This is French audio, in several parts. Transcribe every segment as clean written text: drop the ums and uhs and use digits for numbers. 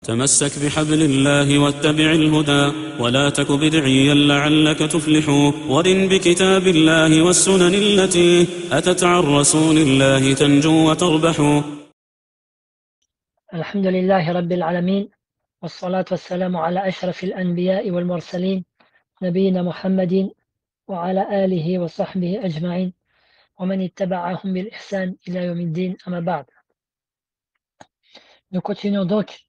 تمسك بحبل الله واتبع الهدى ولا تك بدعيا لعلك تفلح ورن بكتاب الله والسنن التي أتت عن رسول الله تنجو وتربح. الحمد لله رب العالمين، والصلاة والسلام على أشرف الأنبياء والمرسلين نبينا محمد وعلى آله وصحبه أجمعين ومن اتبعهم بالإحسان إلى يوم الدين. أما بعد. Nous continuons donc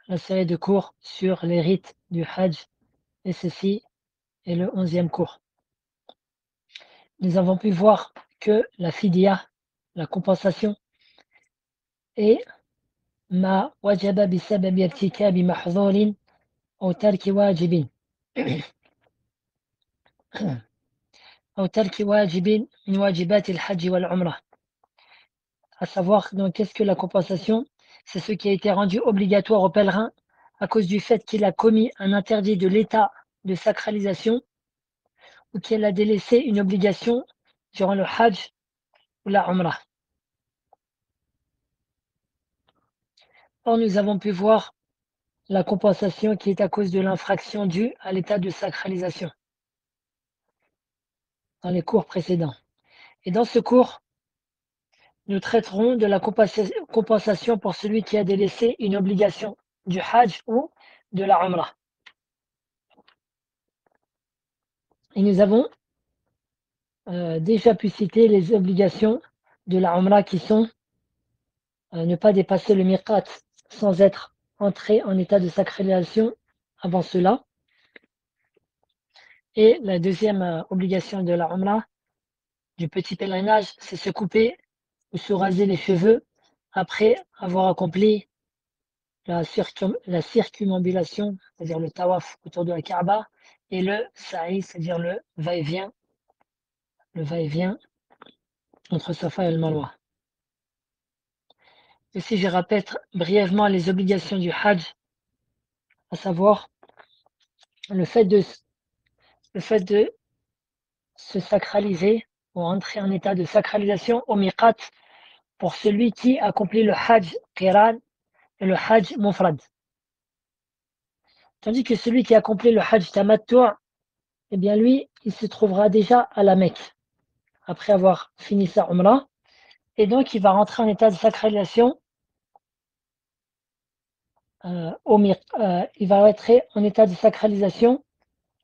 la série de cours sur les rites du Hajj, et ceci est le 11e cours. Nous avons pu voir que la fidya, la compensation, est ما وجب بسبب ارتكاب محظور أو ترك واجب أو ترك واجب من واجبات الحج والعمرة. À savoir, donc, qu'est-ce que la compensation? C'est ce qui a été rendu obligatoire au pèlerin à cause du fait qu'il a commis un interdit de l'état de sacralisation ou qu'il a délaissé une obligation durant le Hajj ou la Umrah. Or, nous avons pu voir la compensation qui est à cause de l'infraction due à l'état de sacralisation dans les cours précédents. Et dans ce cours, nous traiterons de la compensation pour celui qui a délaissé une obligation du Hajj ou de la Umrah. Et nous avons déjà pu citer les obligations de la Umrah qui sont ne pas dépasser le miqat sans être entré en état de sacralisation avant cela. Et la deuxième obligation de la Umrah, du petit pèlerinage, c'est se couper ou se raser les cheveux après avoir accompli la circumambulation, c'est-à-dire le tawaf autour de la Kaaba, et le sa'i, c'est-à-dire le va-et-vient entre Safa et le Marwa. Ici, je répète brièvement les obligations du Hajj, à savoir le fait de se sacraliser ou entrer en état de sacralisation au miqat pour celui qui accomplit le Hajj Qiran et le Hajj Mufrad. Tandis que celui qui accomplit le Hajj Tamattu', eh bien lui, il se trouvera déjà à la Mecque après avoir fini sa Umrah, et donc il va rentrer en état de sacralisation il va être en état de sacralisation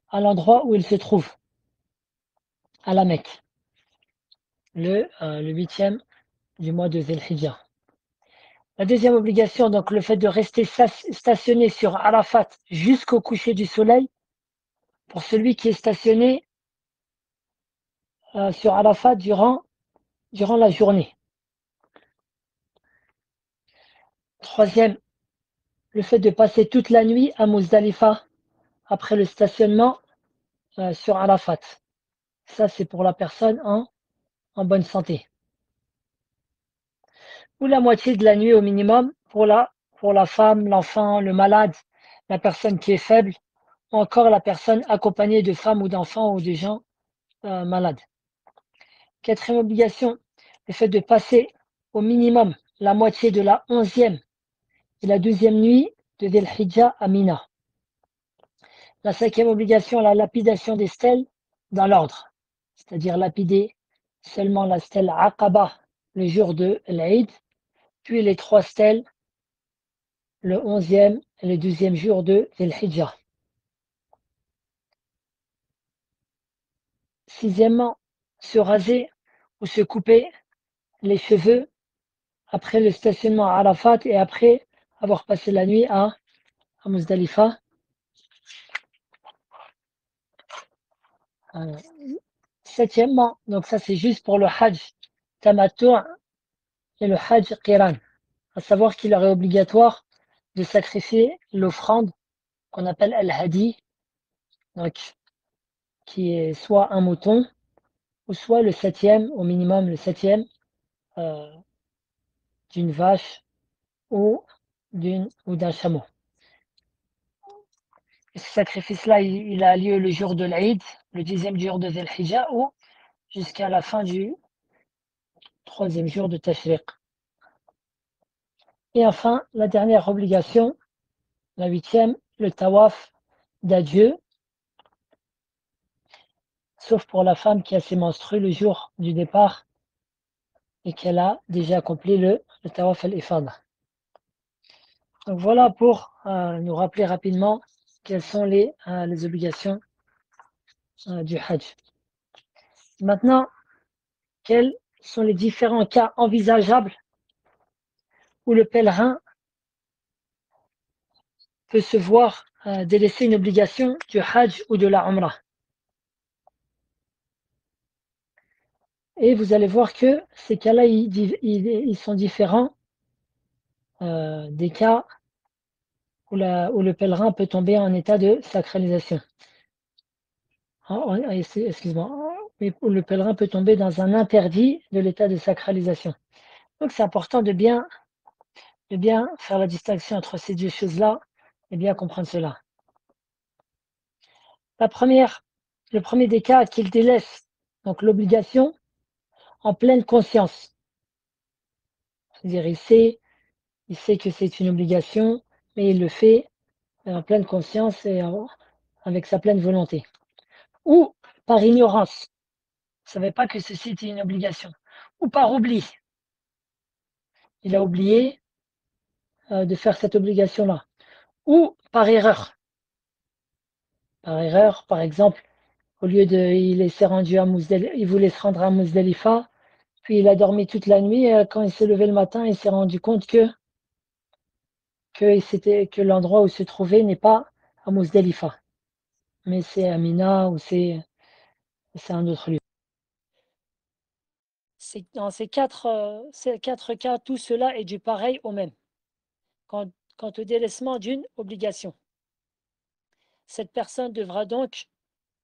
à l'endroit où il se trouve, à la Mecque, le 8e du mois de Dhul Hijjah. La deuxième obligation, donc le fait de rester stationné sur Arafat jusqu'au coucher du soleil, pour celui qui est stationné sur Arafat durant la journée. Troisième, le fait de passer toute la nuit à Muzdalifa après le stationnement sur Arafat. Ça, c'est pour la personne en bonne santé. Ou la moitié de la nuit au minimum pour la femme, l'enfant, le malade, la personne qui est faible, ou encore la personne accompagnée de femmes ou d'enfants ou de gens malades. Quatrième obligation, le fait de passer au minimum la moitié de la 11e et la 12e nuit de Dhul Hijjah à Mina. La cinquième obligation, la lapidation des stèles dans l'ordre, c'est-à-dire lapider seulement la stèle Aqaba le jour de l'Aïd, puis les 3 stèles le 11e et le 12e jour de Dhul Hijjah. Sixièmement, se raser ou se couper les cheveux après le stationnement à Arafat et après avoir passé la nuit à Muzdalifa. Septièmement, donc ça c'est juste pour le Hajj Tamattu' et le Hajj Qiran, à savoir qu'il leur est obligatoire de sacrifier l'offrande qu'on appelle al-hadi, donc qui est soit un mouton ou soit le 7e, au minimum le 7e d'une vache ou d'un chameau. Et ce sacrifice-là, il a lieu le jour de l'Aïd, le 10e jour de Dhul Hijjah, ou jusqu'à la fin du 3e jour de Tashriq. Et enfin, la dernière obligation, la 8e, le tawaf d'adieu, sauf pour la femme qui a ses menstrues le jour du départ et qu'elle a déjà accompli le tawaf al-ifada. Donc voilà pour nous rappeler rapidement quelles sont les obligations du Hajj. Maintenant, quels sont les différents cas envisageables où le pèlerin peut se voir délaisser une obligation du Hajj ou de la Umrah. Et vous allez voir que ces cas-là, ils sont différents des cas où le pèlerin peut tomber en état de sacralisation. Excuse-moi, mais où le pèlerin peut tomber dans un interdit de l'état de sacralisation. Donc c'est important de bien faire la distinction entre ces deux choses-là et bien comprendre cela. Le premier des cas, qu'il délaisse donc l'obligation en pleine conscience. C'est-à-dire, il sait que c'est une obligation, mais il le fait en pleine conscience et avec sa pleine volonté. Ou par ignorance, il ne savait pas que ceci était une obligation. Ou par oubli, il a oublié de faire cette obligation-là. Ou par erreur. Par erreur, par exemple, au lieu de, il voulait se rendre à Muzdalifa, puis il a dormi toute la nuit. Quand il s'est levé le matin, il s'est rendu compte que l'endroit où se trouvait n'est pas à Muzdalifa, mais c'est à Mina ou c'est un autre lieu. Dans ces quatre cas, tout cela est du pareil au même. Quant au délaissement d'une obligation, cette personne devra donc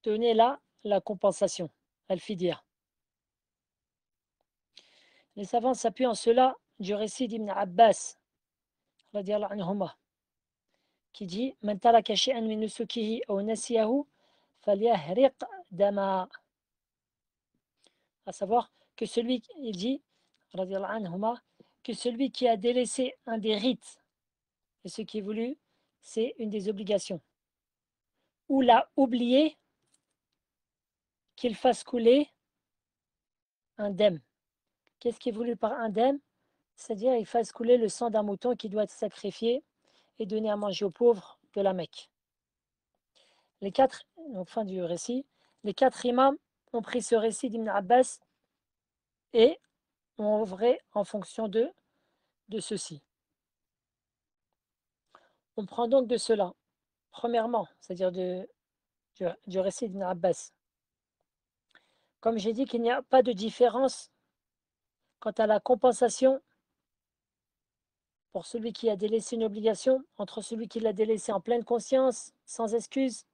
donner la compensation, al-fidya. Les savants s'appuient en cela du récit d'Ibn Abbas, radiallahu anhuma, qui dit Man taraka shay'an min nusukihi aw nasiyahu falyahriq dama. À savoir que il dit, radiallahu anhuma, que celui qui a délaissé un des rites, et ce qui est voulu, c'est une des obligations, ou l'a oublié, qu'il fasse couler un dème. Qu'est-ce qui est voulu par un dème? C'est-à-dire il fasse couler le sang d'un mouton qui doit être sacrifié et donné à manger aux pauvres de la Mecque. Donc fin du récit, les 4 imams ont pris ce récit d'Ibn Abbas et ont œuvré en fonction de ceci. On prend donc de cela, premièrement, c'est-à-dire du récit d'Ibn Abbas. Comme j'ai dit qu'il n'y a pas de différence quant à la compensation pour celui qui a délaissé une obligation entre celui qui l'a délaissé en pleine conscience, sans excuse,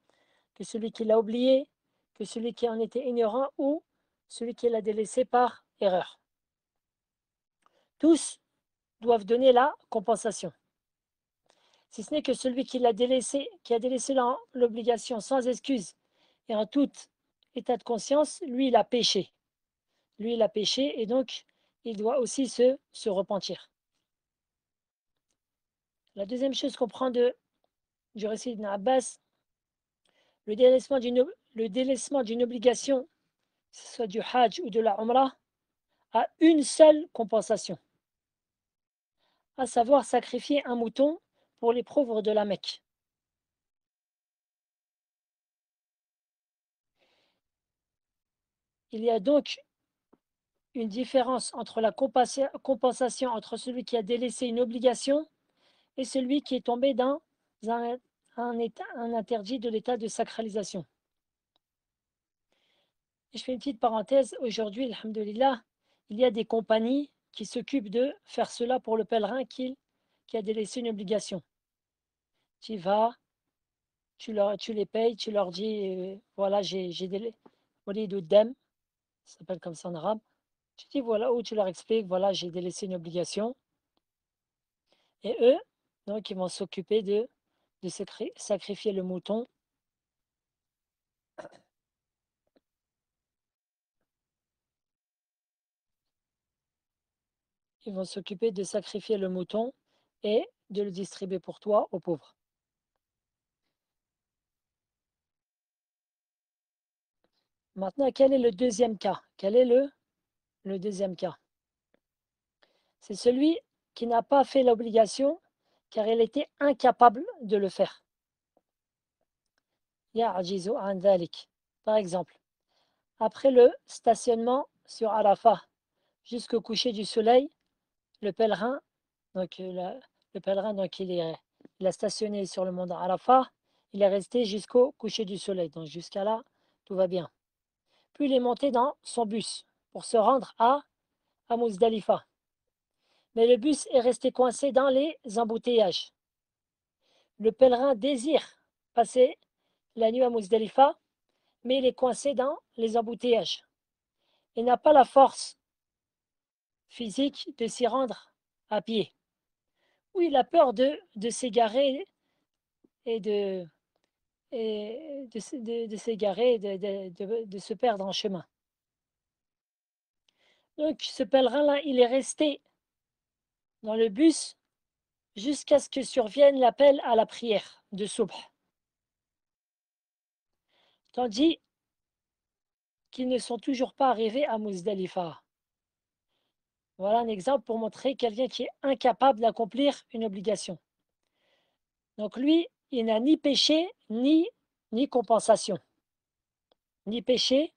que celui qui l'a oublié, que celui qui en était ignorant ou celui qui l'a délaissé par erreur. Tous doivent donner la compensation. Si ce n'est que celui qui a délaissé l'obligation sans excuse et en tout état de conscience, lui, il a péché. Lui, il a péché et donc il doit aussi se repentir. La deuxième chose qu'on prend du récit d'Ibn Abbas, le délaissement d'une obligation, que ce soit du Hajj ou de la Umrah, a une seule compensation, à savoir sacrifier un mouton pour les pauvres de la Mecque. Il y a donc une différence entre la compensation entre celui qui a délaissé une obligation et celui qui est tombé dans un interdit de l'état de sacralisation. Et je fais une petite parenthèse, aujourd'hui, alhamdoulilah, il y a des compagnies qui s'occupent de faire cela pour le pèlerin qui a délaissé une obligation. Tu y vas, tu les payes, tu leur dis, voilà, j'ai délaissé, ça s'appelle comme ça en arabe. Tu dis, voilà, ou tu leur expliques, voilà, j'ai délaissé une obligation. Et eux, donc, ils vont s'occuper de sacrifier le mouton. Ils vont s'occuper de sacrifier le mouton et de le distribuer pour toi aux pauvres. Maintenant, quel est le deuxième cas? Quel est le deuxième cas? C'est celui qui n'a pas fait l'obligation car il était incapable de le faire. Ya'jizu an dhalik. Par exemple, après le stationnement sur Arafat jusqu'au coucher du soleil, le pèlerin, il a stationné sur le mont Arafat, il est resté jusqu'au coucher du soleil. Donc jusqu'à là, tout va bien. Puis il est monté dans son bus pour se rendre à Muzdalifa. Mais le bus est resté coincé dans les embouteillages. Le pèlerin désire passer la nuit à Muzdalifa, mais il est coincé dans les embouteillages. Il n'a pas la force physique de s'y rendre à pied. Ou il a peur de s'égarer et de s'égarer, de se perdre en chemin. Donc ce pèlerin-là, il est resté dans le bus jusqu'à ce que survienne l'appel à la prière de Subh. Tandis qu'ils ne sont toujours pas arrivés à Muzdalifa. Voilà un exemple pour montrer quelqu'un qui est incapable d'accomplir une obligation. Donc lui, il n'a ni péché, ni compensation. Ni péché,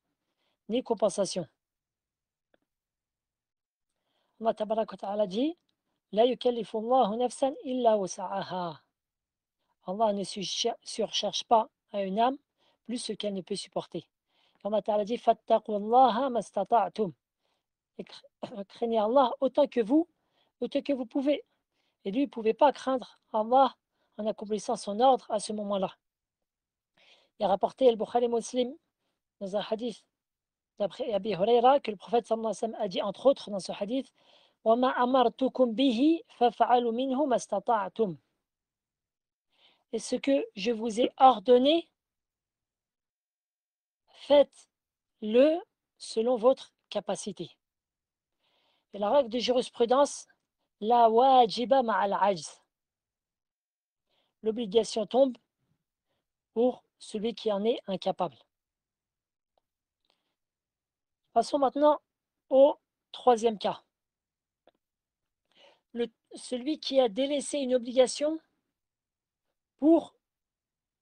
ni compensation. Allah tabaraka wa ta'ala dit La yukallifu Allahu nafsan illa wus'aha. Allah ne surcharge pas à une âme plus ce qu'elle ne peut supporter. Allah ta'ala dit Fattaqullaha mastata'tum. Craignez Allah autant que vous pouvez. Et lui, il ne pouvait pas craindre Allah en accomplissant son ordre à ce moment-là. Il a rapporté Al-Bukhari Muslim dans un hadith d'après Abi Huraira que le prophète sallallahu alayhi wa sallam a dit entre autres dans ce hadith وَمَا أَمَرْتُكُمْ بِهِ فَفَعَلُوا مِنْهُ مَا اسْتَطَعْتُمْ. Et ce que je vous ai ordonné, faites-le selon votre capacité. Et la règle de jurisprudence, la wajiba ma'al ajz. L'obligation tombe pour celui qui en est incapable. Passons maintenant au troisième cas. Celui qui a délaissé une obligation pour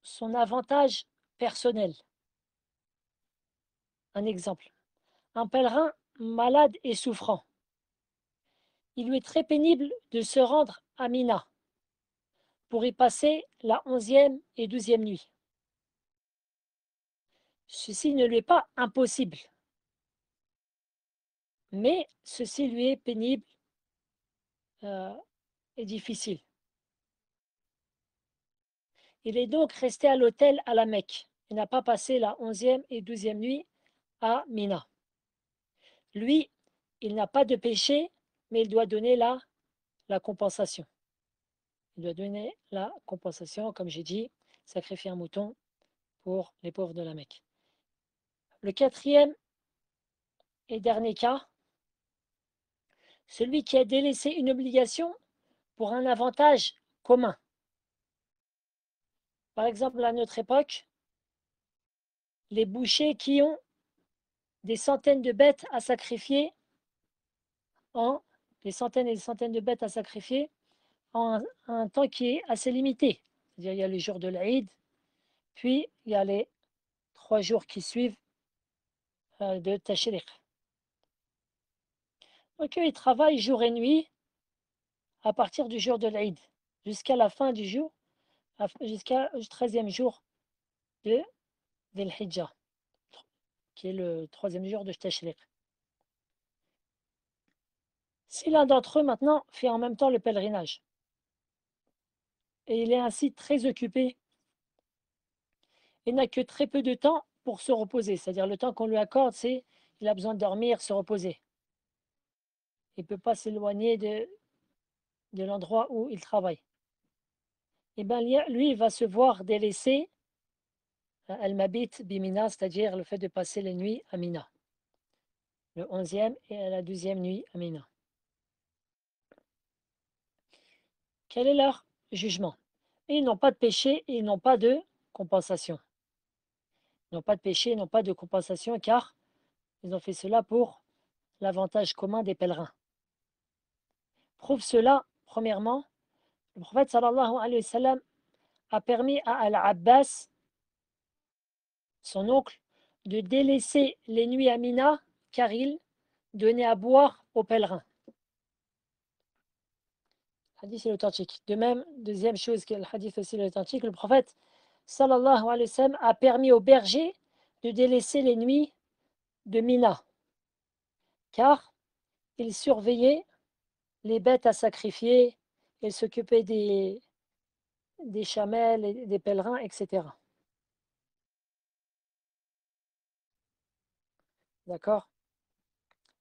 son avantage personnel. Un exemple. Un pèlerin malade et souffrant. Il lui est très pénible de se rendre à Mina pour y passer la 11e et 12e nuit. Ceci ne lui est pas impossible, mais ceci lui est pénible et difficile. Il est donc resté à l'hôtel à la Mecque. Il n'a pas passé la 11e et 12e nuit à Mina. Lui, il n'a pas de péché, mais il doit donner la compensation. Il doit donner la compensation, comme j'ai dit, sacrifier un mouton pour les pauvres de la Mecque. Le quatrième et dernier cas, celui qui a délaissé une obligation pour un avantage commun. Par exemple, à notre époque, les bouchers qui ont des centaines de bêtes à sacrifier des centaines et des centaines de bêtes à sacrifier en un temps qui est assez limité. C'est-à-dire, il y a les jours de l'Aïd, puis il y a les 3 jours qui suivent de Tashriq. Donc, ils travaillent jour et nuit à partir du jour de l'Aïd jusqu'à la fin du jour, jusqu'au 13e jour de Dhul Hijjah, qui est le 3e jour de Tashriq. Si l'un d'entre eux maintenant fait en même temps le pèlerinage, et il est ainsi très occupé, il n'a que très peu de temps pour se reposer, c'est-à-dire le temps qu'on lui accorde, c'est il a besoin de dormir, se reposer. Il ne peut pas s'éloigner de l'endroit où il travaille. Et bien lui, il va se voir délaisser al-mabit bimina, c'est-à-dire le fait de passer les nuits à Mina, le 11e et la 12e nuit à Mina. quel est leur jugement. Et ils n'ont pas de péché et ils n'ont pas de compensation. Ils n'ont pas de péché, ils n'ont pas de compensation car ils ont fait cela pour l'avantage commun des pèlerins. Prouve cela, premièrement, le prophète sallallahu alayhi wa sallam a permis à Al-Abbas, son oncle, de délaisser les nuits à Mina car il donnait à boire aux pèlerins. Le hadith est authentique. De même, deuxième chose que le hadith aussi est authentique, le prophète sallallahu alayhi wa sallam a permis aux bergers de délaisser les nuits de Mina car ils surveillaient les bêtes à sacrifier, ils s'occupaient des chamelles, des pèlerins, etc. D'accord?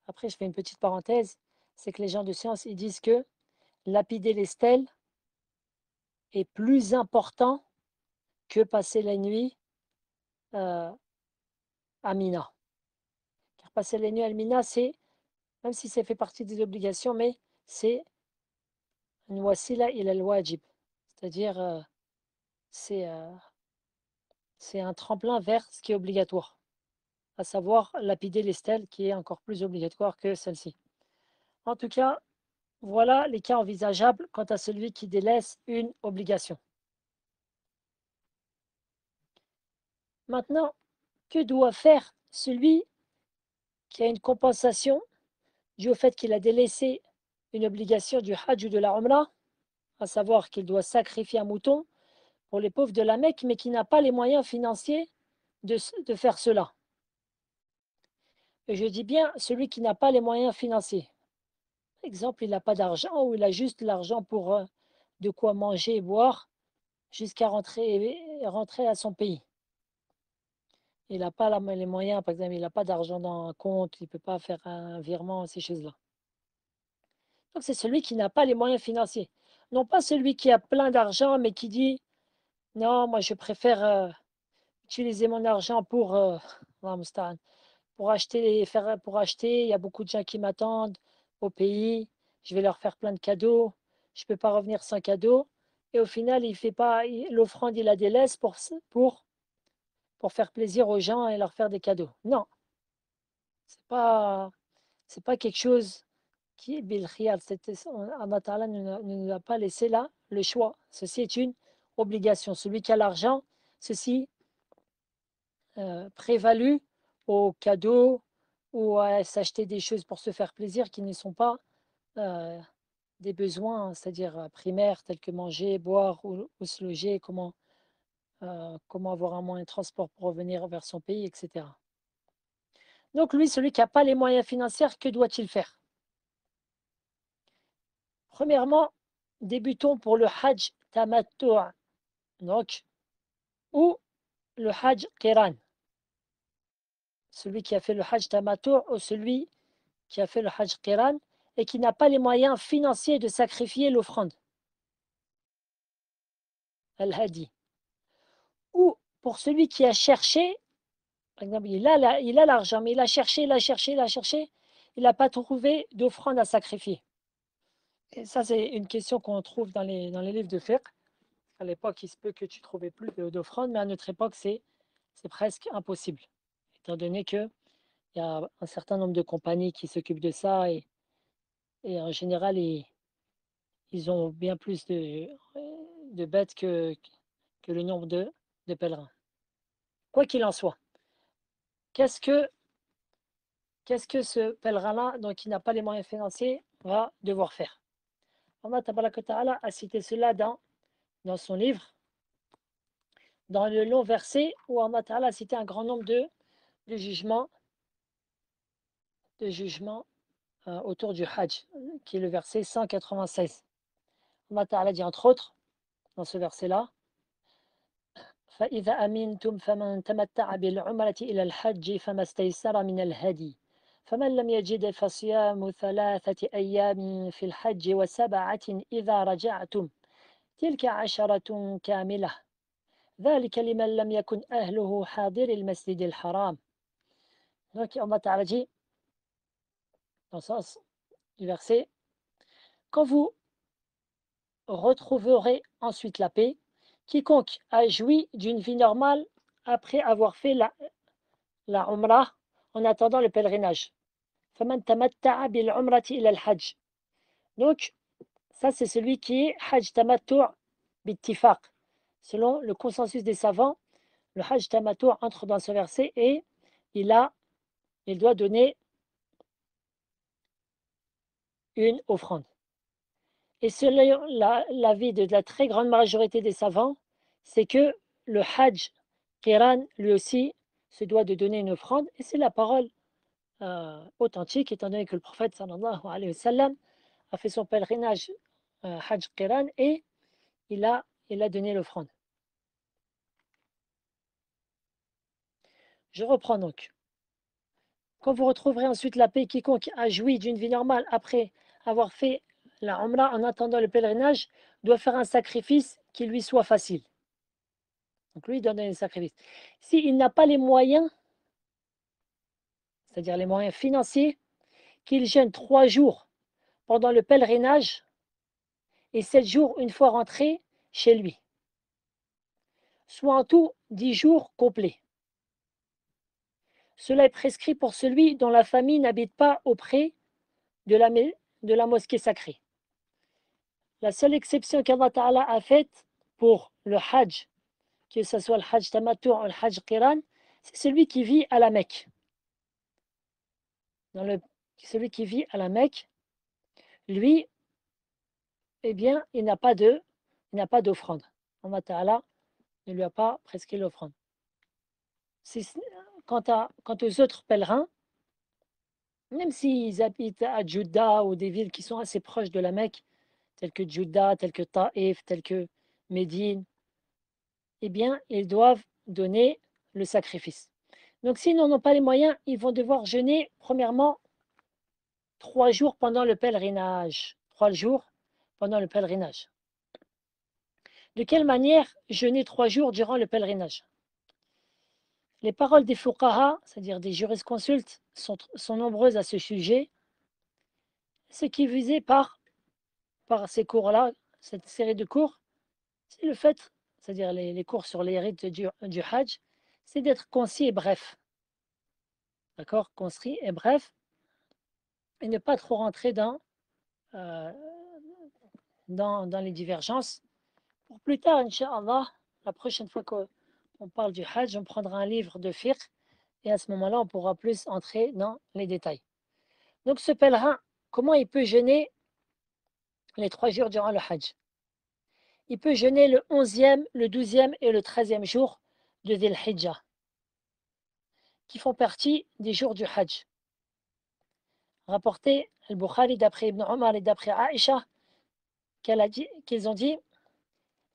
Après, je fais une petite parenthèse, c'est que les gens de science, ils disent que lapider les stèles est plus important que passer la nuit euh, à Mina. Car passer la nuit à Mina, c'est, même si ça fait partie des obligations, mais c'est une wasila ila al-wajib. C'est-à-dire, c'est c'est un tremplin vers ce qui est obligatoire, à savoir lapider les stèles, qui est encore plus obligatoire que celle-ci. En tout cas, voilà les cas envisageables quant à celui qui délaisse une obligation. Maintenant, que doit faire celui qui a une compensation due au fait qu'il a délaissé une obligation du Hajj ou de la Umrah, à savoir qu'il doit sacrifier un mouton pour les pauvres de la Mecque, mais qui n'a pas les moyens financiers de faire cela. Et je dis bien celui qui n'a pas les moyens financiers. Par exemple, il n'a pas d'argent ou il a juste l'argent pour de quoi manger et boire jusqu'à rentrer à son pays. Il n'a pas les moyens, par exemple, il n'a pas d'argent dans un compte, il ne peut pas faire un virement, ces choses-là. Donc c'est celui qui n'a pas les moyens financiers. Non pas celui qui a plein d'argent, mais qui dit, non, moi je préfère utiliser mon argent pour acheter, il y a beaucoup de gens qui m'attendent au pays, je vais leur faire plein de cadeaux, je ne peux pas revenir sans cadeau. Et au final, il fait pas l'offrande, il la délaisse pour faire plaisir aux gens et leur faire des cadeaux. Non, c'est pas quelque chose qui est bil khiyar. Allah Ta'ala ne nous a pas laissé là le choix. Ceci est une obligation. Celui qui a l'argent, ceci prévalu aux cadeaux ou à s'acheter des choses pour se faire plaisir qui ne sont pas euh, des besoins, c'est-à-dire primaires, tels que manger, boire ou se loger, comment avoir un moyen de transport pour revenir vers son pays, etc. Donc lui, celui qui n'a pas les moyens financiers, que doit-il faire? Premièrement, débutons pour le Hajj Tamattu', donc, ou le Hajj Qiran. Celui qui a fait le Hajj Tamattu' ou celui qui a fait le Hajj Qiran et qui n'a pas les moyens financiers de sacrifier l'offrande, Al-Hadi. Ou pour celui qui a cherché, par exemple, il a l'argent, mais il a cherché, il n'a pas trouvé d'offrande à sacrifier. Et ça, c'est une question qu'on trouve dans les livres de fiqh. À l'époque, il se peut que tu ne trouvais plus d'offrande, mais à notre époque, c'est presque impossible, étant donné qu'il y a un certain nombre de compagnies qui s'occupent de ça et en général, ils ont bien plus de bêtes que le nombre de pèlerins. Quoi qu'il en soit, qu'est-ce que, qu'est-ce que ce pèlerin-là, donc qui n'a pas les moyens financiers, va devoir faire? Allah Tabaraka Ta'ala a cité cela dans son livre, dans le long verset où Allah Ta'ala a cité un grand nombre de jugements, autour du Hajj, qui est le verset 196. Allah Ta'ala dit entre autres, dans ce verset-là, فإذا أمنتم فمن تمتع بالعمرة إلى الحج فما استيسر من الهدي فمن لم يجد فصيام 3 أيام في الحج و7 إذا رجعتم تلك 10 كاملة ذلك لمن لم يكن أهله حاضر المسجد الحرام. Donc Allah Ta'ala dit, dans le sens du verset, quand vous retrouverait ensuite la paix. Quiconque a joui d'une vie normale après avoir fait la Umrah en attendant le pèlerinage. فَمَنْ تَمَتَّعَ بِالْعُمْرَةِ إِلَى الْحَجِّ. Donc, ça c'est celui qui est Hajj Tamattu' bittifaq. Selon le consensus des savants, le Hajj Tamattu' entre dans ce verset et il doit donner une offrande. Et selon l'avis de la très grande majorité des savants, c'est que le Hajj Qiran, lui aussi, se doit de donner une offrande. Et c'est la parole authentique, étant donné que le prophète sallallahu alayhi wa sallam a fait son pèlerinage Hajj Qiran et il a donné l'offrande. Je reprends donc. Quand vous retrouverez ensuite la paix, quiconque a joui d'une vie normale après avoir fait la Umrah en attendant le pèlerinage doit faire un sacrifice qui lui soit facile. Donc lui, il doit donner un sacrifice. S'il n'a pas les moyens, c'est-à-dire les moyens financiers, qu'il jeûne 3 jours pendant le pèlerinage et 7 jours une fois rentré chez lui. Soit en tout 10 jours complets. Cela est prescrit pour celui dont la famille n'habite pas auprès de la mosquée sacrée. La seule exception qu'Allah Ta'ala a faite pour le Hajj, que ce soit le Hajj Tamattu' ou le Hajj Qiran, c'est celui qui vit à la Mecque. Celui qui vit à la Mecque, lui, eh bien, il n'a pas d'offrande. Allah Ta'ala ne lui a pas prescrit l'offrande. Quant aux autres pèlerins, même s'ils habitent à Djouda ou des villes qui sont assez proches de la Mecque, telles que Djouda, telles que Taïf, telles que Médine, eh bien, ils doivent donner le sacrifice. Donc, s'ils n'en ont pas les moyens, ils vont devoir jeûner, premièrement, 3 jours pendant le pèlerinage. 3 jours pendant le pèlerinage. De quelle manière jeûner 3 jours durant le pèlerinage? Les paroles des fuqaha, c'est-à-dire des jurisconsultes, sont nombreuses à ce sujet. Ce qui est visé par ces cours-là, cette série de cours, c'est le fait, c'est-à-dire les cours sur les rites du Hajj, c'est d'être concis et bref. D'accord? Concis et bref, et ne pas trop rentrer euh, dans les divergences. Pour plus tard, Inch'Allah, la prochaine fois qu'on parle du Hajj, on prendra un livre de fiqh et à ce moment-là, on pourra plus entrer dans les détails. Donc, ce pèlerin, comment il peut jeûner les 3 jours durant le Hajj? Il peut jeûner le 11e, le 12e et le 13e jour de Dhil Hijjah, qui font partie des jours du Hajj. Rapporté al-Bukhari d'après Ibn Omar et d'après Aïcha, qu'ils ont dit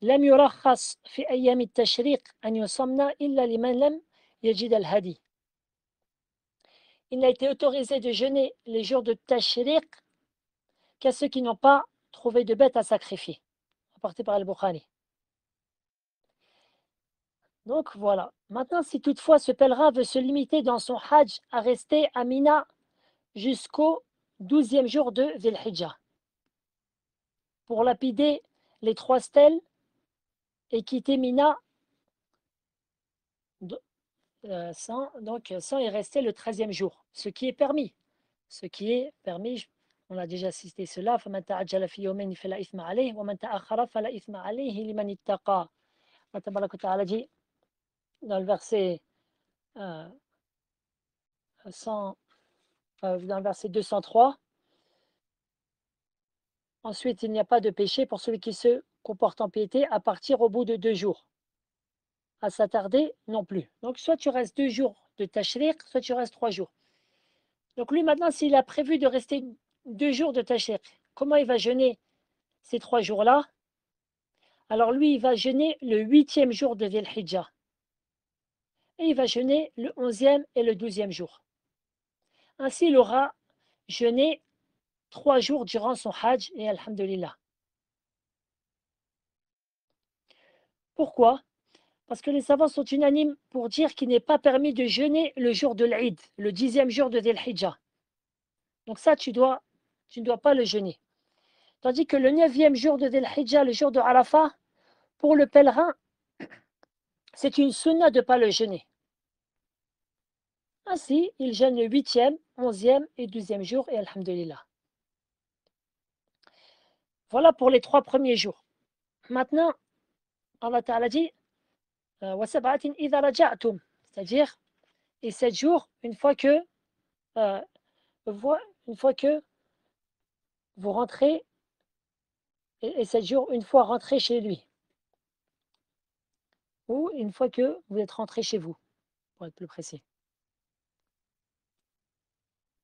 لم يرخص في أيام التشريق أن يصمنا إلا لمن لم يجد الهدي. Il n'a été autorisé de jeûner les jours de Tashriq qu'à ceux qui n'ont pas trouvé de bête à sacrifier. Rapporté par Al-Bukhari. Donc voilà. Maintenant, si toutefois ce pèlerin veut se limiter dans son Hajj à rester à Mina jusqu'au 12e jour de Dhil Hijjah pour lapider les 3 stèles et quitter Mina sans y rester le 13e jour, ce qui est permis. Ce qui est permis, on a déjà cité cela, فَمَنْ تَعَجَّلَ فِي يَوْمَيْنِ فَلَا إِثْمَ عَلَيْهِ وَمَنْ تَأَخَّرَ فَلَا إِثْمَ عَلَيْهِ لِمَنِ اتَّقَى. Allah Tabaraka wa Ta'ala dit dans le verset 203, ensuite il n'y a pas de péché pour celui qui se comporte en piété à partir au bout de 2 jours. À s'attarder non plus. Donc soit tu restes 2 jours de tashriq, soit tu restes 3 jours. Donc lui maintenant, s'il a prévu de rester 2 jours de tashriq, comment il va jeûner ces 3 jours-là? Alors lui, il va jeûner le 8e jour de Dhil Hijjah. Et il va jeûner le 11e et le 12e jour. Ainsi, il aura jeûné 3 jours durant son Hajj et Alhamdulillah. Pourquoi? Parce que les savants sont unanimes pour dire qu'il n'est pas permis de jeûner le jour de l'Eid, le 10e jour de Dhil Hijjah. Donc ça, tu ne dois pas le jeûner. Tandis que le 9e jour de Dhul Hijjah, le jour de Arafat, pour le pèlerin, c'est une sunna de ne pas le jeûner. Ainsi, il jeûne le 8e, 11e et 12e jour, et alhamdulillah. Voilà pour les 3 premiers jours. Maintenant, Allah Ta'ala dit وَسَبْعَةٍ إِذَا رَجَعْتُمْ, c'est-à-dire, et 7 jours, une fois que vous rentrez, et 7 jours, une fois rentré chez lui, ou une fois que vous êtes rentré chez vous, pour être plus précis.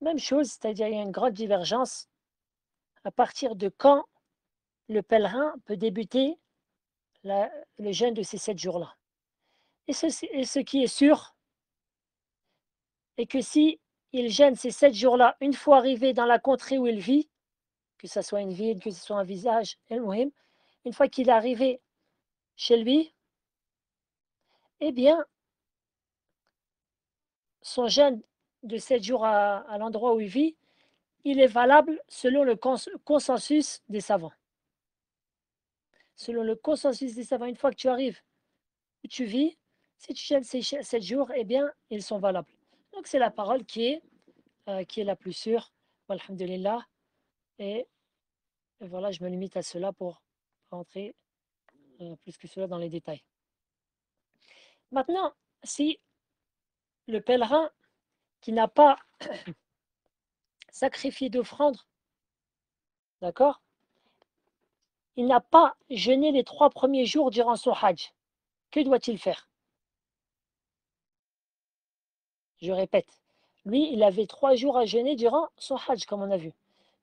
Même chose, c'est-à-dire il y a une grande divergence à partir de quand le pèlerin peut débuter le jeûne de ces 7 jours-là. Et ce qui est sûr est que si il jeûne ces 7 jours-là, une fois arrivé dans la contrée où il vit, que ce soit une ville, que ce soit un village, une fois qu'il est arrivé chez lui, eh bien, son jeûne de 7 jours à l'endroit où il vit, il est valable selon le consensus des savants. Selon le consensus des savants, une fois que tu arrives où tu vis, si tu jeûnes ces 7 jours, eh bien, ils sont valables. Donc, c'est la parole qui est la plus sûre. Alhamdulillah. Et voilà, je me limite à cela pour rentrer plus que cela dans les détails. Maintenant, si le pèlerin qui n'a pas sacrifié d'offrande, d'accord, il n'a pas jeûné les 3 premiers jours durant son hajj, que doit-il faire? Je répète, lui, il avait 3 jours à jeûner durant son hajj, comme on a vu.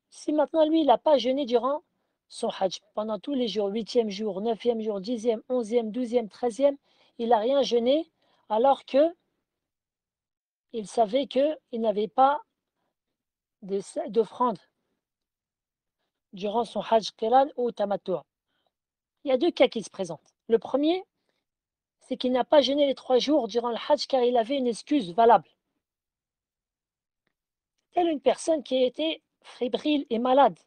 Si maintenant, lui, il n'a pas jeûné durant son hajj, pendant tous les jours, 8e jour, 9e jour, 10e, 11e, 12e, 13e, il n'a rien jeûné, alors que il savait qu'il n'avait pas d'offrande durant son hajj qiran ou tamattu'. Il y a 2 cas qui se présentent. Le premier, c'est qu'il n'a pas jeûné les 3 jours durant le hajj car il avait une excuse valable. Telle une personne qui a été fébrile et malade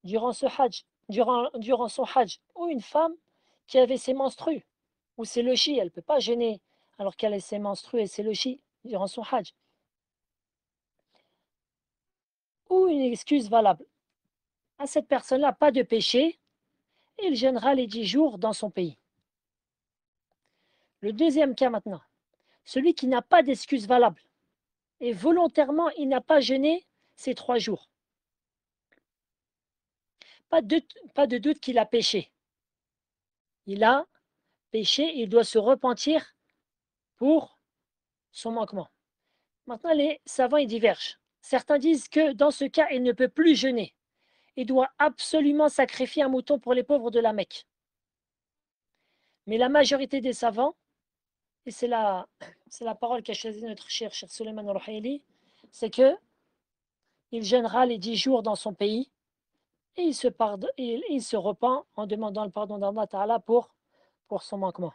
durant ce hajj, durant son hajj, ou une femme qui avait ses menstrues, ou ses lochis, elle ne peut pas jeûner alors qu'elle a ses menstrues et ses lochis durant son hajj. Ou une excuse valable. À cette personne-là, pas de péché, et il jeûnera les 10 jours dans son pays. Le deuxième cas maintenant, celui qui n'a pas d'excuse valable, et volontairement il n'a pas jeûné ces 3 jours. Pas de doute qu'il a péché. Il a péché, il doit se repentir pour son manquement. Maintenant, les savants y divergent. Certains disent que dans ce cas, il ne peut plus jeûner. Il doit absolument sacrifier un mouton pour les pauvres de la Mecque. Mais la majorité des savants, et c'est la parole qu'a choisi notre cher Suleiman al-Ruhaili, c'est que il jeûnera les 10 jours dans son pays et il se repent en demandant le pardon d'Allah Ta'ala pour son manquement.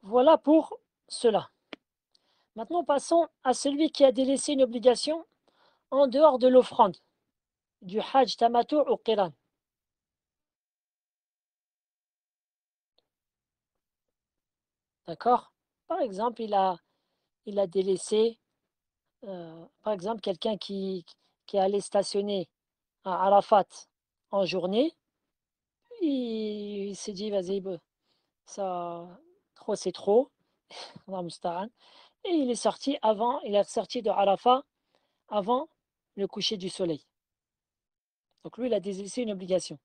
Voilà pour cela. Maintenant, passons à celui qui a délaissé une obligation en dehors de l'offrande, du hajj, tamattu' ou qiran. D'accord? Par exemple, il a délaissé, par exemple, quelqu'un qui est allé stationner à Arafat en journée, il s'est dit, vas-y, ça, trop c'est trop, et il est sorti de Arafat avant le coucher du soleil. Donc lui, il a délaissé une obligation.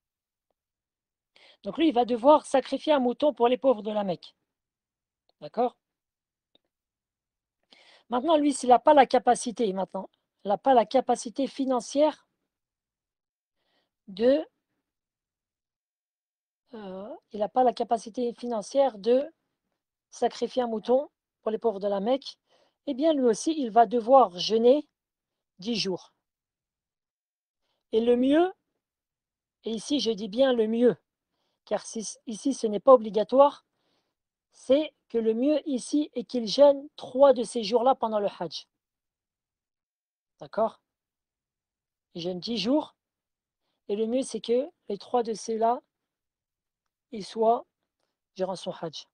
Donc lui, il va devoir sacrifier un mouton pour les pauvres de la Mecque. D'accord? Maintenant, lui, s'il n'a pas la capacité, il n'a pas la capacité financière de il n'a pas la capacité financière de sacrifier un mouton pour les pauvres de la Mecque, eh bien lui aussi, il va devoir jeûner 10 jours. Et le mieux, et ici je dis bien le mieux, car ici ce n'est pas obligatoire, c'est que le mieux ici est qu'il jeûne 3 de ces jours-là pendant le Hajj. D'accord? il jeûne 10 jours. Et le mieux, c'est que les 3 de ceux-là, ils soient durant son hajj.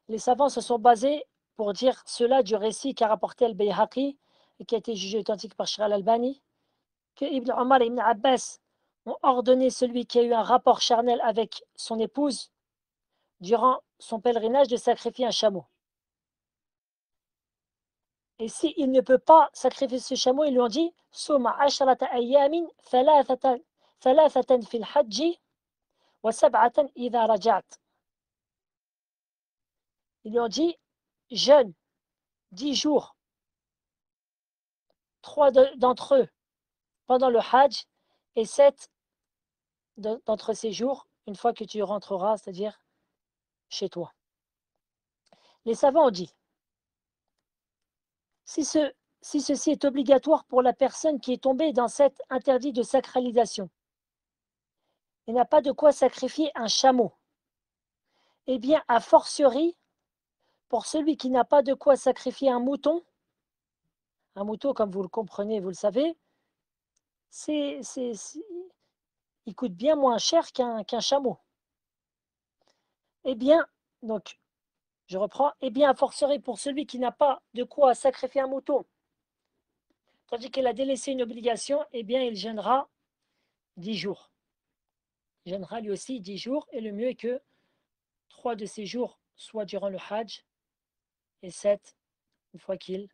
Les savants se sont basés pour dire cela du récit qu'a rapporté Al-Bayhaqi et qui a été jugé authentique par Shir al-Albani, que Ibn Omar et Ibn Abbas ont ordonné celui qui a eu un rapport charnel avec son épouse durant son pèlerinage de sacrifier un chameau. Et s'il ne peut pas sacrifier ce chameau, ils lui ont dit Suma asharata ayyamin thalathatan fil hajji wa sab'atan idha raja'at. Ils lui ont dit jeûne 10 jours, 3 d'entre eux pendant le hajj et 7 d'entre ces jours une fois que tu rentreras, c'est-à-dire chez toi. Les savants ont dit si ceci est obligatoire pour la personne qui est tombée dans cet interdit de sacralisation et n'a pas de quoi sacrifier un chameau, eh bien, a fortiori, pour celui qui n'a pas de quoi sacrifier un mouton, comme vous le comprenez, vous le savez, il coûte bien moins cher qu'un chameau. Eh bien, donc, je reprends, eh bien, a fortiori, pour celui qui n'a pas de quoi sacrifier un mouton, tandis qu'il a délaissé une obligation, eh bien, il jeûnera 10 jours. Il jeûnera lui aussi 10 jours, et le mieux est que 3 de ces jours soient durant le hajj, et 7 une fois qu'il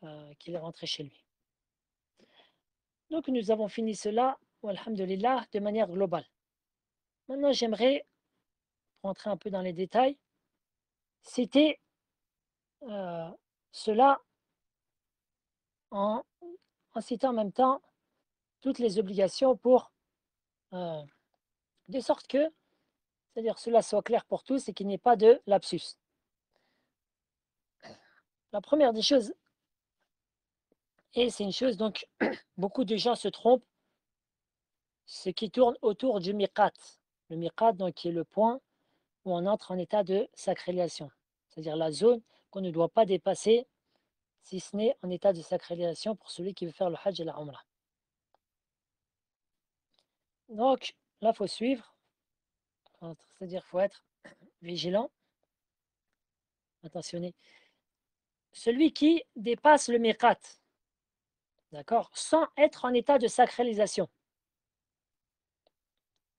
est rentré chez lui. Donc nous avons fini cela, alhamdulillah, de manière globale. Maintenant, j'aimerais rentrer un peu dans les détails. Citer cela en citant en même temps toutes les obligations pour de sorte que, c'est-à-dire cela soit clair pour tous et qu'il n'y ait pas de lapsus. La première des choses, et c'est une chose donc beaucoup de gens se trompent, ce qui tourne autour du miqat. Le miqat, donc, qui est le point où on entre en état de sacralisation, c'est-à-dire la zone qu'on ne doit pas dépasser si ce n'est en état de sacralisation pour celui qui veut faire le hajj et la umrah. Donc là, il faut suivre, c'est-à-dire qu'il faut être vigilant, attentionné. Celui qui dépasse le miqat, d'accord, sans être en état de sacralisation,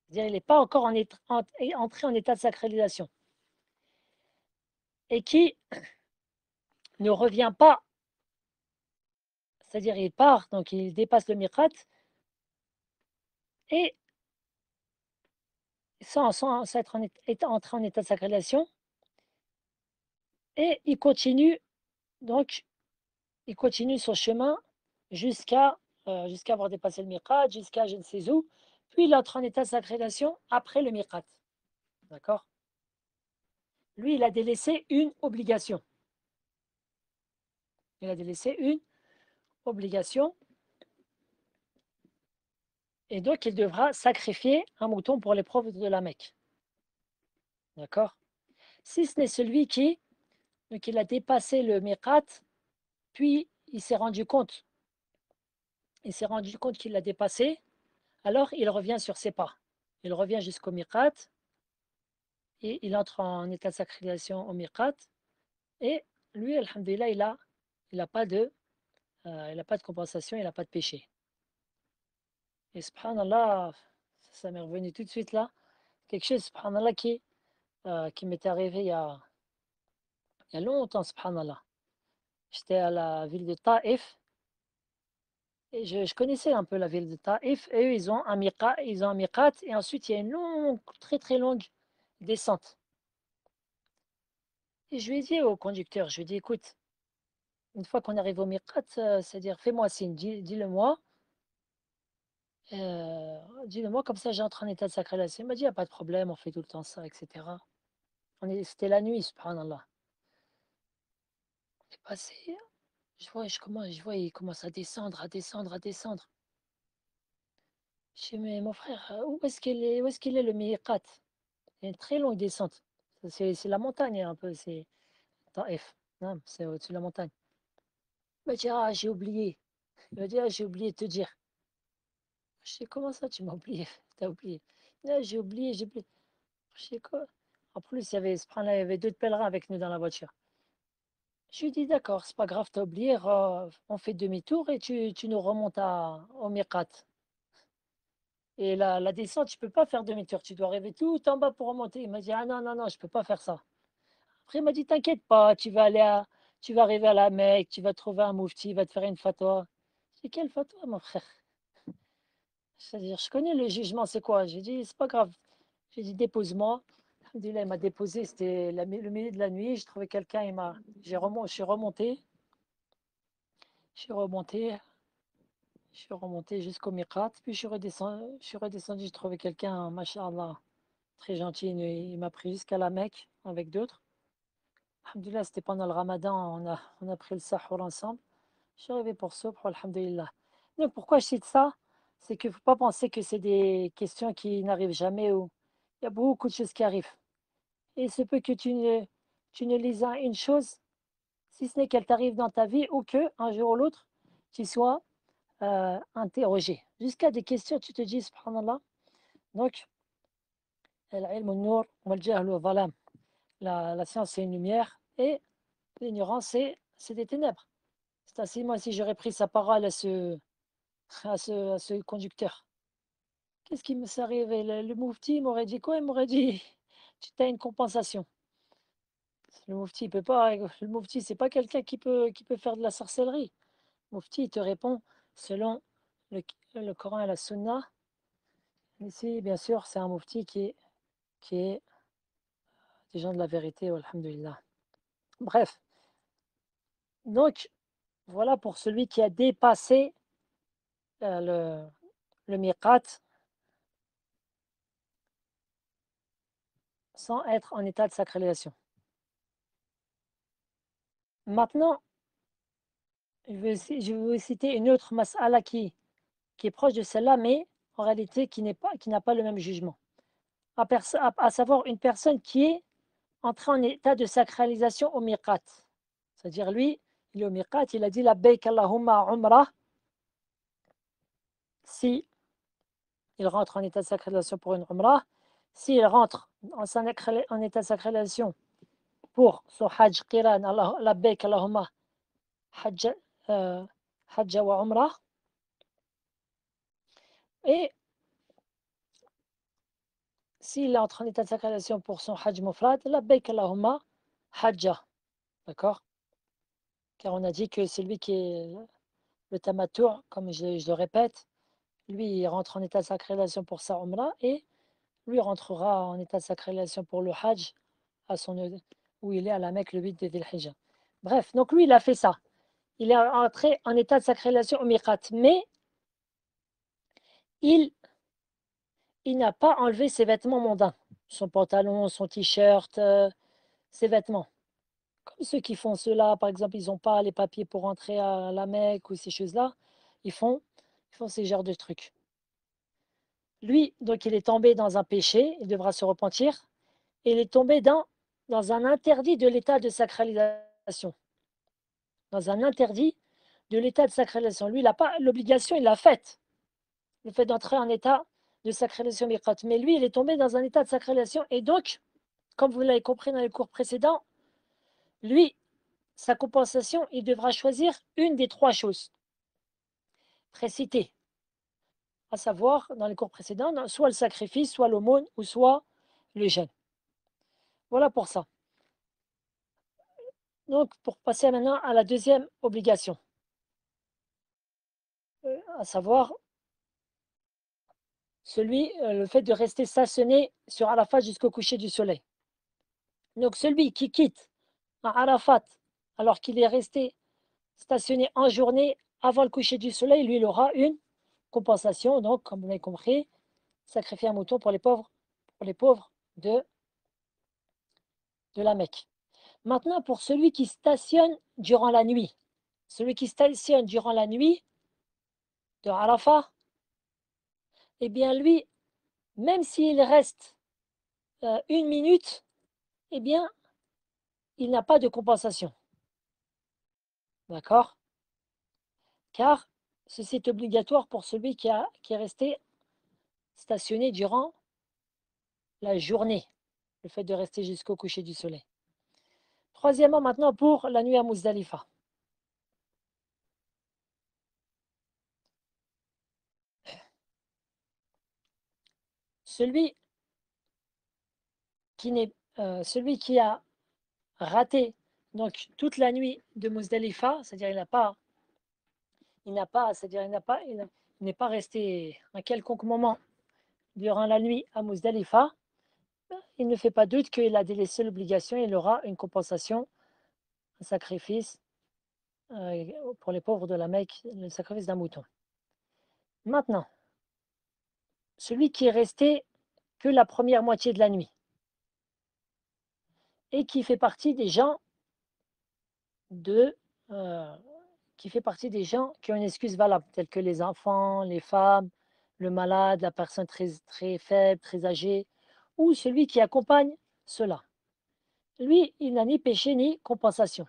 c'est-à-dire il n'est pas encore entré en état de sacralisation, et qui ne revient pas, c'est-à-dire il part, donc il dépasse le miqat, et sans être entré en état de sacralisation, et il continue, donc il continue son chemin jusqu'à avoir dépassé le miqat, jusqu'à je ne sais où, puis il entre en état de sacralisation après le miqat. D'accord? Lui, il a délaissé une obligation. Il a délaissé une obligation. Et donc, il devra sacrifier un mouton pour l'épreuve de la Mecque. D'accord? Si ce n'est celui qui, donc il a dépassé le miqat, puis il s'est rendu compte qu'il l'a dépassé, alors il revient sur ses pas. Il revient jusqu'au miqat, et il entre en état de sacralisation au miqat, et lui, alhamdulillah, il n'a pas de compensation, il n'a pas de péché. Et subhanallah, ça m'est revenu tout de suite là, quelque chose, subhanallah, qui m'est arrivé il y a longtemps, subhanallah. J'étais à la ville de Taïf, et je connaissais un peu la ville de Taïf, et eux, ils ont un miqat, et ensuite il y a une longue, très très longue descente. Et je lui ai dit au conducteur, je lui ai dit, écoute, une fois qu'on arrive au miqat, c'est-à-dire fais-moi signe, dis-le-moi, dis-le-moi, comme ça j'entre en état de sacralisation. Il m'a dit, il n'y a pas de problème, on fait tout le temps ça, etc. C'était la nuit, subhanallah. On est passé, je vois, il commence à descendre, à descendre, à descendre. Je dis, mais mon frère, où est-ce qu'il est le miqat? Il y a une très longue descente. C'est la montagne un peu, c'est Taif. Non, c'est au-dessus de la montagne. Il m'a dit, ah, j'ai oublié. Il m'a dit, ah, j'ai oublié de te dire. Je dis, comment ça, tu m'as oublié? T'as oublié? Ah, j'ai oublié, j'ai oublié. Je dis, quoi? En plus, subhanallah, il y avait d'autres pèlerins avec nous dans la voiture. Je lui dis, d'accord, c'est pas grave, t'as oublié, on fait demi-tour et tu nous remontes au Miqat. Et la descente, tu peux pas faire demi-tour, tu dois arriver tout en bas pour remonter. Il m'a dit, ah non, non, non, je peux pas faire ça. Après, il m'a dit, t'inquiète pas, tu vas arriver à la Mecque, tu vas trouver un moufti, il va te faire une fatwa. Je dis, quelle fatwa, mon frère? C'est-à-dire, je connais le jugement, c'est quoi? J'ai dit, c'est pas grave. J'ai dit, dépose-moi. Alhamdoulilah, il m'a déposé, c'était le milieu de la nuit. J'ai trouvé quelqu'un, je suis remonté. Je suis remonté, je suis remonté jusqu'au Miqat. Puis je suis redescendu, j'ai trouvé quelqu'un, machallah, très gentil. Il m'a pris jusqu'à la Mecque avec d'autres. Alhamdoulilah, c'était pendant le Ramadan, on a pris le sahur ensemble. Je suis arrivé pour ça, alhamdoulilah. Donc pourquoi je cite ça? C'est qu'il ne faut pas penser que c'est des questions qui n'arrivent jamais ou il y a beaucoup de choses qui arrivent. Et il se peut que tu ne lises une chose, si ce n'est qu'elle t'arrive dans ta vie ou que un jour ou l'autre, tu sois interrogé. Jusqu'à des questions, tu te dis, subhanallah. Donc, al-ilm al-nur wal-jahl wal-zalam. La science, c'est une lumière et l'ignorance, c'est des ténèbres. C'est ainsi, moi, si j'aurais pris sa parole à ce conducteur, qu'est-ce qui me serait arrivé? Le moufti m'aurait dit quoi? Il m'aurait dit, tu as une compensation. Le moufti, il peut pas, le moufti, c'est pas quelqu'un qui peut faire de la sorcellerie. Le moufti, il te répond selon le, le Coran et la Sunna. Ici, bien sûr, c'est un moufti qui est des gens de la vérité, alhamdulillah. Bref, donc, voilà pour celui qui a dépassé le miqat sans être en état de sacralisation. Maintenant, je vais vous citer une autre mas'ala qui est proche de celle-là, mais en réalité qui n'a pas le même jugement. À savoir une personne qui est entrée en état de sacralisation au miqat. C'est-à-dire lui, il est au miqat, il a dit la bayk Allahumma umrah. Si il rentre en état de sacralisation pour une umrah, s'il rentre en état de sacralisation pour son hajj qiran, la bayk Allahumma hajja wa umrah, et s'il entre en état de sacralisation pour son hajj mufrad, labbaik Allahumma hajja. D'accord? Car on a dit que c'est lui qui est le tamatur, comme je le répète, lui il rentre en état de sacralisation pour sa umrah et lui rentrera en état de sacralisation pour le hajj où il est à la Mecque le 8 de Dhul Hijjah. Bref, donc lui il a fait ça. Il est entré en état de sacralisation au miqat, mais il n'a pas enlevé ses vêtements mondains, son pantalon, son t-shirt, ses vêtements. Comme ceux qui font cela, par exemple, ils n'ont pas les papiers pour entrer à la Mecque ou ces choses-là, ils font ces genres de trucs. Lui, donc, il est tombé dans un péché, il devra se repentir, et il est tombé dans un interdit de l'état de sacralisation. Dans un interdit de l'état de sacralisation. Lui, il n'a pas l'obligation, il l'a faite, le fait d'entrer en état de sacralisation miqat. Mais lui, il est tombé dans un état de sacralisation, et donc, comme vous l'avez compris dans les cours précédents, lui, sa compensation, il devra choisir une des trois choses précitées, à savoir, dans les cours précédents, soit le sacrifice, soit l'aumône, ou soit le jeûne. Voilà pour ça. Donc, pour passer maintenant à la deuxième obligation, à savoir le fait de rester stationné sur Arafat jusqu'au coucher du soleil. Donc, celui qui quitte à Arafat alors qu'il est resté stationné en journée avant le coucher du soleil, lui, il aura une compensation. Donc, comme vous l'avez compris, sacrifier un mouton pour les pauvres de la Mecque. Maintenant, pour celui qui stationne durant la nuit, celui qui stationne durant la nuit de Arafat, eh bien lui, même s'il reste une minute, eh bien, il n'a pas de compensation. D'accord? Car ceci est obligatoire pour celui qui est resté stationné durant la journée, le fait de rester jusqu'au coucher du soleil. Troisièmement, maintenant, pour la nuit à Muzdalifa. Celui celui qui a raté donc toute la nuit de Muzdalifa, c'est-à-dire il n'est pas resté un quelconque moment durant la nuit à Muzdalifa, il ne fait pas doute qu'il a délaissé l'obligation et il aura une compensation, un sacrifice pour les pauvres de la Mecque, le sacrifice d'un mouton. Maintenant, celui qui est resté que la première moitié de la nuit et qui fait partie des gens de, euh, qui ont une excuse valable, tels que les enfants, les femmes, le malade, la personne très, très faible, très âgée, ou celui qui accompagne cela. Lui, il n'a ni péché ni compensation.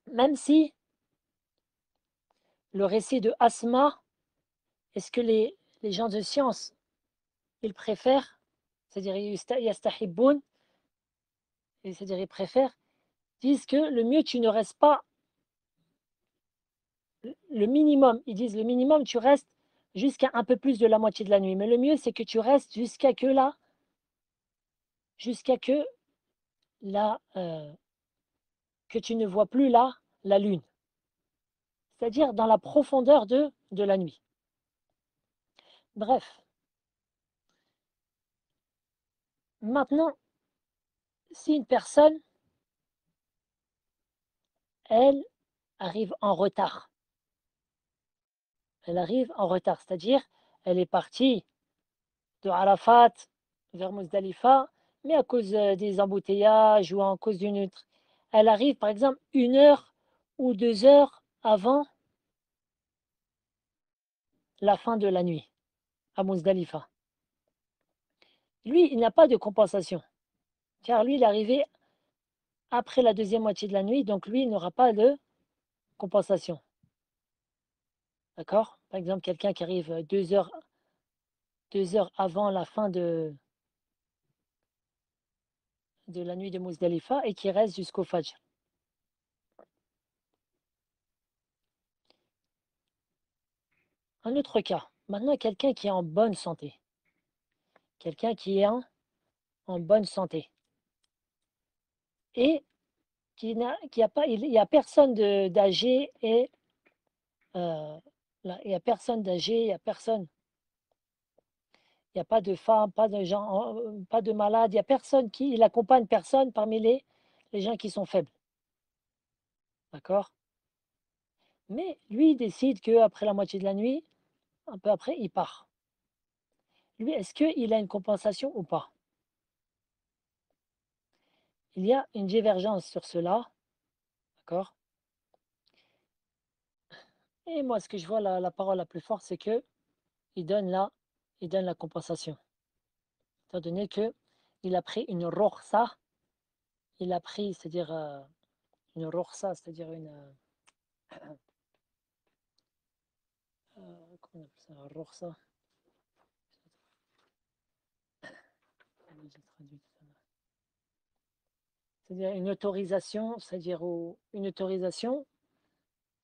Même si le récit de Asma, est-ce que les gens de science, ils préfèrent, c'est-à-dire yastahiboun, c'est-à-dire ils préfèrent, disent que le mieux tu ne restes pas le minimum, ils disent le minimum tu restes jusqu'à un peu plus de la moitié de la nuit, mais le mieux c'est que tu restes jusqu'à que la que tu ne vois plus la lune, c'est-à-dire dans la profondeur de la nuit. Bref, maintenant, si une personne, elle arrive en retard, c'est-à-dire elle est partie de Arafat vers Muzdalifa, mais à cause des embouteillages ou à cause d'une autre, elle arrive par exemple 1 heure ou 2 heures avant la fin de la nuit à Muzdalifa. Lui, il n'a pas de compensation, car lui, il est arrivé après la deuxième moitié de la nuit, donc lui, il n'aura pas de compensation. D'accord? Par exemple, quelqu'un qui arrive 2 heures avant la fin de la nuit de Muzdalifa et qui reste jusqu'au Fajr. Un autre cas, maintenant quelqu'un qui est en bonne santé. Quelqu'un qui est en bonne santé. Et qui a pas, il n'y a personne d'âgé et il n'y a personne d'âgé, il n'y a personne, il n'y a pas de femme, pas de gens, pas de malade, il accompagne personne parmi les gens qui sont faibles. D'accord? Mais lui, il décide qu'après la moitié de la nuit, un peu après, il part. Lui, est-ce qu'il a une compensation ou pas? Il y a une divergence sur cela. D'accord? Et moi, ce que je vois, la parole la plus forte, c'est que il donne la compensation. Étant donné que il a pris une rorsa, il a pris, c'est-à-dire une rorsa, c'est-à-dire comment on appelle ça, rorsa, c'est-à-dire une autorisation, c'est-à-dire une autorisation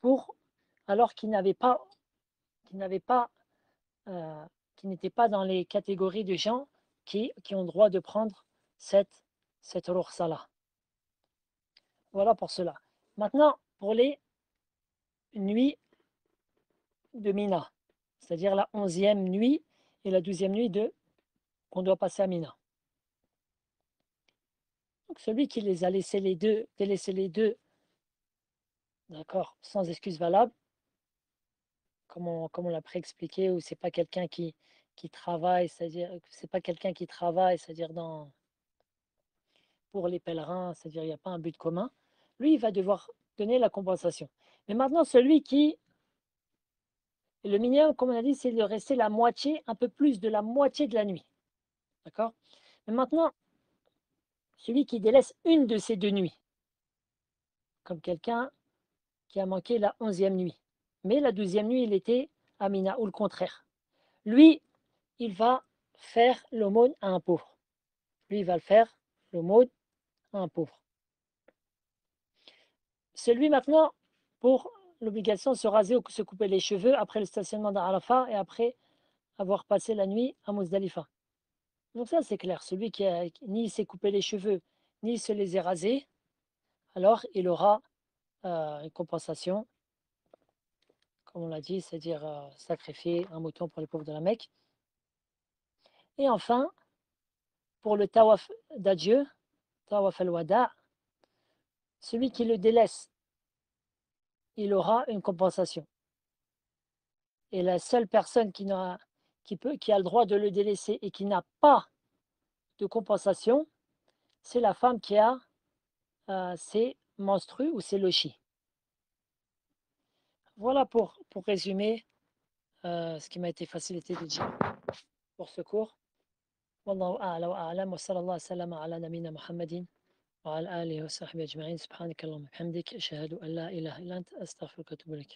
pour, alors qu'il n'avait pas, euh, qui n'était pas dans les catégories de gens qui ont le droit de prendre cette rorsa-là. Voilà pour cela. Maintenant, pour les nuits de Mina, c'est-à-dire la 11e nuit et la 12e nuit qu'on doit passer à Mina. Donc celui qui les a laissés délaissés les deux, d'accord, sans excuse valable, comme on l'a préexpliqué, ou c'est pas quelqu'un qui travaille, c'est-à-dire c'est pas quelqu'un qui travaille, c'est-à-dire pour les pèlerins, c'est-à-dire il n'y a pas un but commun, lui il va devoir donner la compensation. Mais maintenant celui qui le minimum, comme on a dit, c'est de rester la moitié, un peu plus de la moitié de la nuit. D'accord? Mais maintenant, celui qui délaisse une de ces 2 nuits, comme quelqu'un qui a manqué la 11e nuit. Mais la 12e nuit, il était à Mina, ou le contraire. Lui, il va faire l'aumône à un pauvre. Lui, il va le faire l'aumône à un pauvre. Celui maintenant, pour l'obligation de se raser ou se couper les cheveux après le stationnement d'Arafat et après avoir passé la nuit à Muzdalifa. Donc ça, c'est clair. Celui qui a, ni s'est coupé les cheveux, ni se les est rasés, alors il aura une compensation, comme on l'a dit, c'est-à-dire sacrifier un mouton pour les pauvres de la Mecque. Et enfin, pour le tawaf d'adieu, tawaf al-wada, celui qui le délaisse, il aura une compensation. Et la seule personne qui a le droit de le délaisser et qui n'a pas de compensation, c'est la femme qui a ses menstrues ou ses lochis. Voilà pour résumer ce qui m'a été facilité de dire pour ce cours. والله أعلى وأعلم وصلى الله وسلم على نبينا محمد وعلى آله وصحبه أجمعين سبحانك اللهم وبحمدك أشهد أن لا إله إلا أنت أستغفرك وأتوب إليك